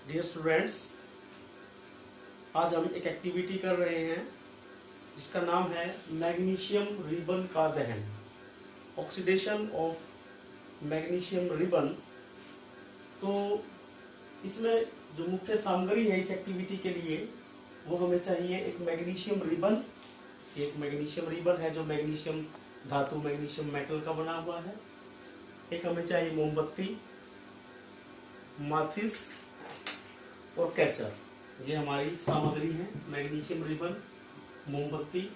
Dear students, आज हम एक एक्टिविटी कर रहे हैं जिसका नाम है मैग्नीशियम रिबन का दहन, ऑक्सीडेशन ऑफ मैग्नीशियम रिबन। तो इसमें जो मुख्य सामग्री है इस एक्टिविटी के लिए वो हमें चाहिए एक मैग्नीशियम रिबन। एक मैग्नीशियम रिबन है जो मैग्नीशियम धातु मैग्नीशियम मेटल का बना हुआ है। एक हमें चाहिए मोमबत्ती, माचिस और कैचर। ये हमारी सामग्री है, मैग्नीशियम रिबन, मोमबत्ती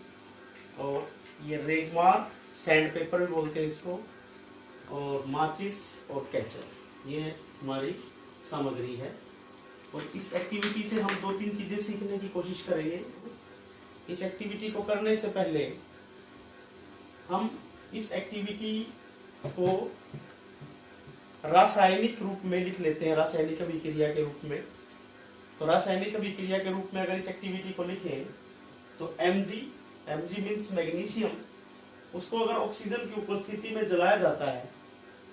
और ये रेगमार, सैंड पेपर भी बोलते हैं इसको, और माचिस और कैचर। ये हमारी सामग्री है। और इस एक्टिविटी से हम 2-3 चीज़ें सीखने की कोशिश करेंगे। इस एक्टिविटी को करने से पहले हम इस एक्टिविटी को रासायनिक रूप में लिख लेते हैं, रासायनिक अभिक्रिया के रूप में। तो रासायनिक अभिक्रिया के रूप में अगर इस एक्टिविटी को लिखें तो Mg मीन्स मैग्नीशियम, उसको अगर ऑक्सीजन की उपस्थिति में जलाया जाता है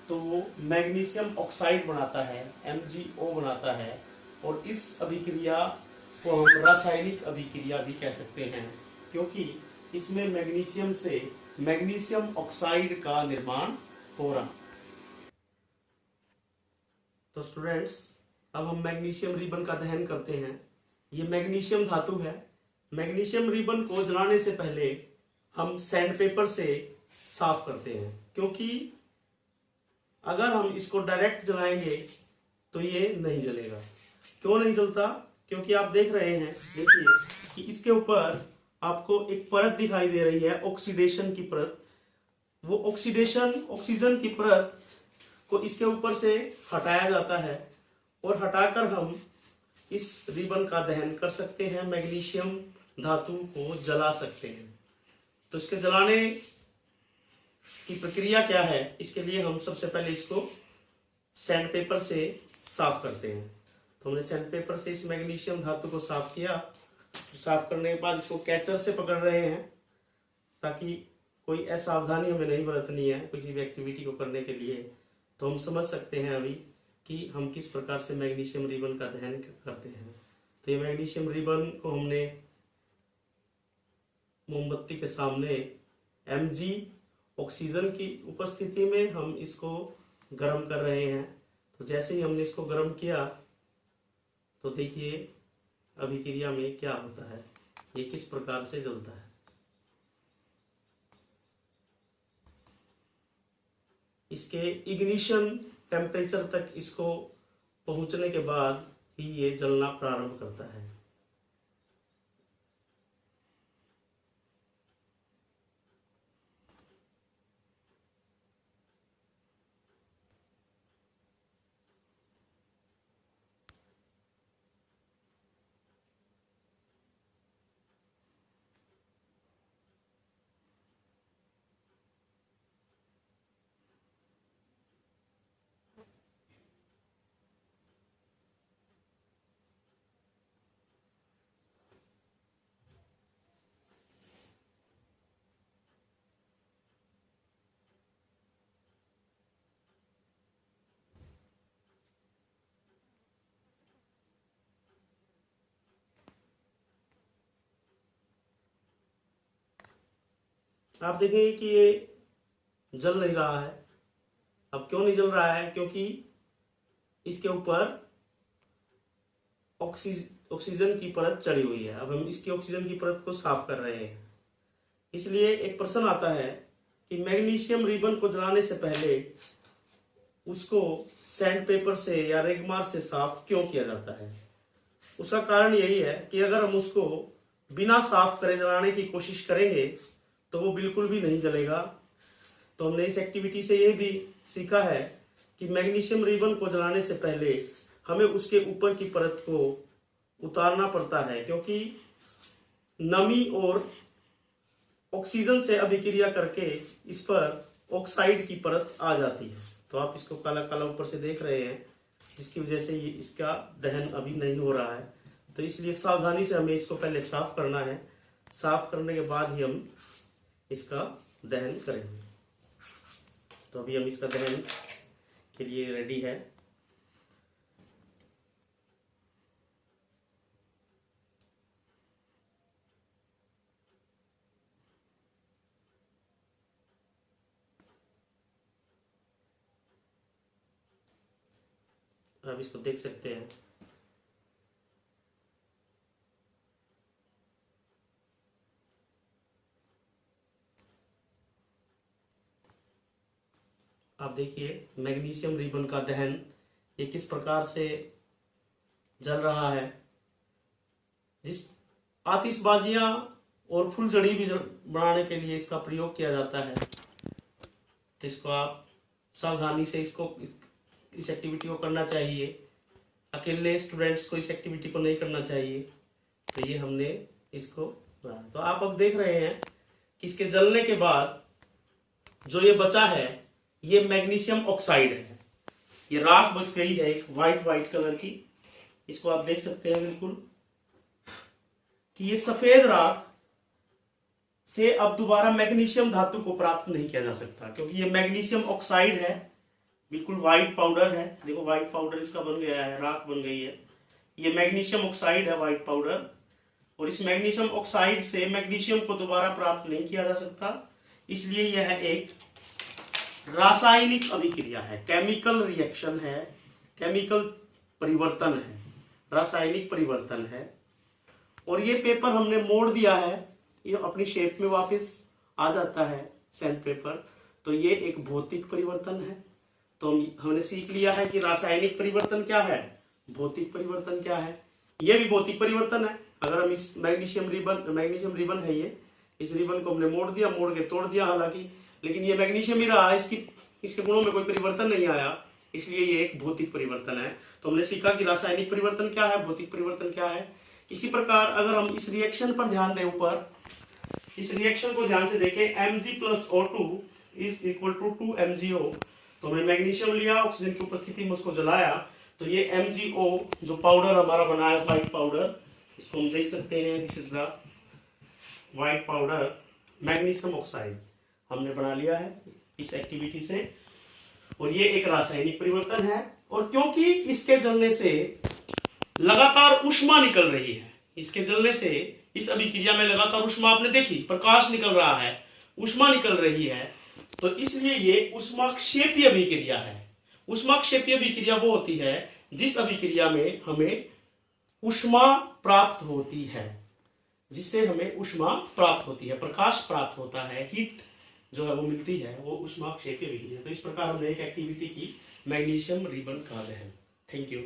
तो वो मैग्नीशियम ऑक्साइड बनाता है, MgO बनाता है। और इस अभिक्रिया को हम रासायनिक अभिक्रिया भी कह सकते हैं, क्योंकि इसमें मैग्नीशियम से मैग्नीशियम ऑक्साइड का निर्माण हो रहा। तो स्टूडेंट्स, अब हम मैग्नीशियम रिबन का दहन करते हैं। ये मैग्नीशियम धातु है। मैग्नीशियम रिबन को जलाने से पहले हम सैंड पेपर से साफ करते हैं, क्योंकि अगर हम इसको डायरेक्ट जलाएंगे तो ये नहीं जलेगा। क्यों नहीं जलता? क्योंकि आप देख रहे हैं, देखिए कि इसके ऊपर आपको एक परत दिखाई दे रही है, ऑक्सीडेशन की परत। वो ऑक्सीजन की परत को इसके ऊपर से हटाया जाता है और हटाकर हम इस रिबन का दहन कर सकते हैं, मैग्नीशियम धातु को जला सकते हैं। तो इसके जलाने की प्रक्रिया क्या है? इसके लिए हम सबसे पहले इसको सैंड पेपर से साफ करते हैं। तो हमने सैंड पेपर से इस मैग्नीशियम धातु को साफ किया। साफ करने के बाद इसको कैचर से पकड़ रहे हैं, ताकि कोई असावधानी हमें नहीं बरतनी है किसी भी एक्टिविटी को करने के लिए। तो हम समझ सकते हैं अभी कि हम किस प्रकार से मैग्नीशियम रिबन का दहन करते हैं। तो ये मैग्नीशियम रिबन को हमने मोमबत्ती के सामने Mg ऑक्सीजन की उपस्थिति में हम इसको गर्म कर रहे हैं। तो जैसे ही हमने इसको गर्म किया तो देखिए अभिक्रिया में क्या होता है, ये किस प्रकार से जलता है। इसके इग्निशन टेम्परेचर तक इसको पहुंचने के बाद ही ये जलना प्रारंभ करता है। आप देखेंगे कि ये जल नहीं रहा है। अब क्यों नहीं जल रहा है? क्योंकि इसके ऊपर ऑक्सीजन की परत चढ़ी हुई है। अब हम इसकी ऑक्सीजन की परत को साफ कर रहे हैं। इसलिए एक प्रश्न आता है कि मैग्नीशियम रिबन को जलाने से पहले उसको सैंड पेपर से या रेगमार से साफ क्यों किया जाता है? उसका कारण यही है कि अगर हम उसको बिना साफ करे जलाने की कोशिश करेंगे तो वो बिल्कुल भी नहीं जलेगा। तो हमने इस एक्टिविटी से ये भी सीखा है कि मैग्नीशियम रिबन को जलाने से पहले हमें उसके ऊपर की परत को उतारना पड़ता है, क्योंकि नमी और ऑक्सीजन से अभिक्रिया करके इस पर ऑक्साइड की परत आ जाती है। तो आप इसको काला काला ऊपर से देख रहे हैं, जिसकी वजह से ये इसका दहन अभी नहीं हो रहा है। तो इसलिए सावधानी से हमें इसको पहले साफ करना है। साफ करने के बाद ही हम इसका दहन करेंगे। तो अभी हम इसका दहन के लिए रेडी है। आप इसको देख सकते हैं। आप देखिए मैग्नीशियम रिबन का दहन ये किस प्रकार से जल रहा है। जिस आतिशबाजियां और फुलझड़ी भी बनाने के लिए इसका प्रयोग किया जाता है, तो इसको आप सावधानी से इस एक्टिविटी को करना चाहिए। अकेले स्टूडेंट्स को इस एक्टिविटी को नहीं करना चाहिए। तो ये हमने इसको बनाया। तो आप अब देख रहे हैं कि इसके जलने के बाद जो ये बचा है ये मैग्नीशियम ऑक्साइड है। ये राख बच गई है एक वाइट कलर की। इसको आप देख सकते हैं बिल्कुल कि ये सफेद राख से अब दोबारा मैग्नीशियम धातु को प्राप्त नहीं किया जा सकता, क्योंकि ये मैग्नीशियम ऑक्साइड है, बिल्कुल व्हाइट पाउडर है। देखो व्हाइट पाउडर इसका बन गया है, राख बन गई है। ये मैग्नीशियम ऑक्साइड है, व्हाइट पाउडर। और इस मैग्नीशियम ऑक्साइड से मैग्नीशियम को दोबारा प्राप्त नहीं किया जा सकता, इसलिए यह एक रासायनिक अभिक्रिया है, केमिकल रिएक्शन है, केमिकल परिवर्तन है, रासायनिक परिवर्तन है। और ये पेपर हमने मोड़ दिया है, ये अपनी शेप में वापस आ जाता है सैंड पेपर। तो ये एक भौतिक परिवर्तन है। तो हमने सीख लिया है कि रासायनिक परिवर्तन क्या है, भौतिक परिवर्तन क्या है। ये भी भौतिक परिवर्तन है। अगर हम इस मैग्नीशियम रिबन है ये, इस रिबन को हमने मोड़ दिया, मोड़ के तोड़ दिया हालांकि, लेकिन ये मैग्नीशियम ही रहा, इसके गुणों में कोई परिवर्तन नहीं आया, इसलिए ये एक भौतिक परिवर्तन है। तो हमने सीखा कि रासायनिक परिवर्तन क्या है, भौतिक परिवर्तन क्या है। इसी प्रकार अगर हम इस रिएक्शन पर ध्यान दें, ऊपर इस रिएक्शन को ध्यान से देखें, Mg+O2 is equal to 2MgO। तो हमने मैग्नीशियम लिया, ऑक्सीजन की उपस्थिति में उसको जलाया, तो ये MgO जो पाउडर हमारा बना है, व्हाइट पाउडर, इसको हम देख सकते हैं। This is the white powder magnesium oxide हमने बना लिया है इस एक्टिविटी से। और ये एक रासायनिक परिवर्तन है। और क्योंकि इसके जलने से लगातार ऊष्मा निकल रही है, इसके जलने से इस अभिक्रिया में लगातार ऊष्मा आपने देखी, प्रकाश निकल रहा है, ऊष्मा निकल रही है, तो इसलिए ये ऊष्माक्षेपीय अभिक्रिया है। ऊष्माक्षेपीय अभिक्रिया वो होती है जिस अभिक्रिया में हमें ऊष्मा प्राप्त होती है, जिससे हमें ऊष्मा प्राप्त होती है, प्रकाश प्राप्त होता है, हीट जो है वो मिलती है, वो ऊष्माक्षेपीय अभिक्रिया। तो इस प्रकार हमने एक एक्टिविटी की मैग्नीशियम रिबन का दहन। Thank you.